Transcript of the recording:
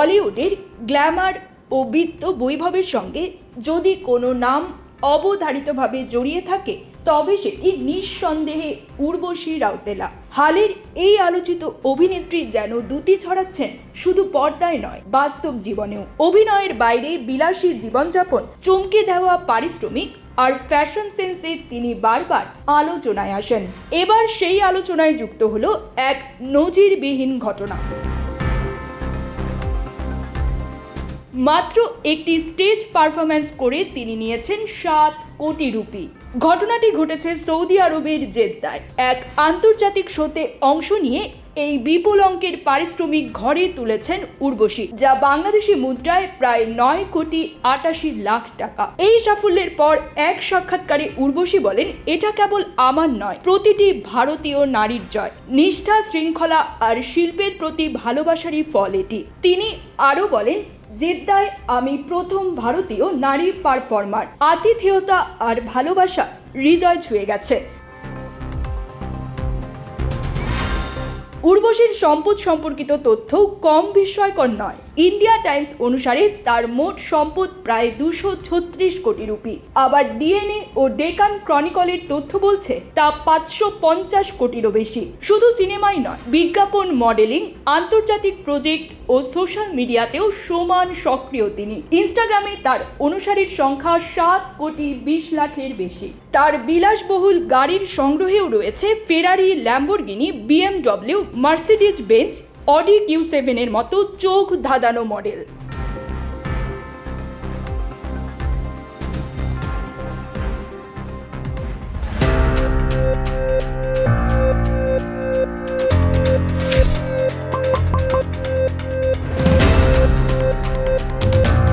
বলিউডের গ্ল্যামার ও বিত্ত বৈভবের সঙ্গে যদি কোনো নাম অবধারিতভাবে জড়িয়ে থাকে তবে সেটি নিঃসন্দেহে উর্বশী রাউতেলা। হালের এই আলোচিত অভিনেত্রী যেন দ্যুতি ছড়াচ্ছেন শুধু পর্দায় নয়, বাস্তব জীবনেও। অভিনয়ের বাইরে বিলাসী জীবনযাপন, চমকে দেওয়া পারিশ্রমিক আর ফ্যাশন সেন্সে তিনি বারবার আলোচনায় আসেন। এবার সেই আলোচনায় যুক্ত হলো এক নজিরবিহীন ঘটনা। মাত্র একটি স্টেজ পারফরম্যান্স করে তিনি নিয়েছেন 7 কোটি রুপি। ঘটনাটি ঘটেছে সৌদি আরবের জেদ্দায়। এক আন্তর্জাতিক শোতে অংশ নিয়ে এই বিপুল অঙ্কের পারিশ্রমিক ঘরে তুলেছেন উর্বশী, যা বাংলাদেশি মুদ্রায় প্রায় 9 কোটি 88 লাখ টাকা। এই সাফল্যের পর এক সাক্ষাৎকারে উর্বশী বলেন, এটা কেবল আমার নয়, প্রতিটি ভারতীয় নারীর জয়। নিষ্ঠা, শৃঙ্খলা আর শিল্পের প্রতি ভালোবাসারই ফল এটি। তিনি আরও বলেন, জেদ্দায় আমি প্রথম ভারতীয় নারী পারফর্মার। আতিথেয়তা আর ভালোবাসা হৃদয় ছুঁয়ে গেছে। উর্বশীর সম্পদ সম্পর্কিত তথ্য কম বিস্ময়কর নয়। ইন্ডিয়া টাইমস অনুসারে তার মোট সম্পদ প্রায় 236 কোটি রুপি। আবার ডিএনএ ও ডেকান ক্রনিকলের তথ্য বলছে তা 550 কোটিরও বেশি। শুধু সিনেমাই নয়, বিজ্ঞাপন, মডেলিং, আন্তর্জাতিক প্রজেক্ট ও সোশ্যাল মিডিয়াতেও সমান সক্রিয় তিনি। ইনস্টাগ্রামে তার অনুসারীর সংখ্যা 7 কোটি 20 লাখের বেশি। তার বিলাসবহুল গাড়ির সংগ্রহেও রয়েছে Ferrari, Lamborghini, BMW, Mercedes Benz, Audi Q7 এর মতো চোখ ধাঁধানো মডেল।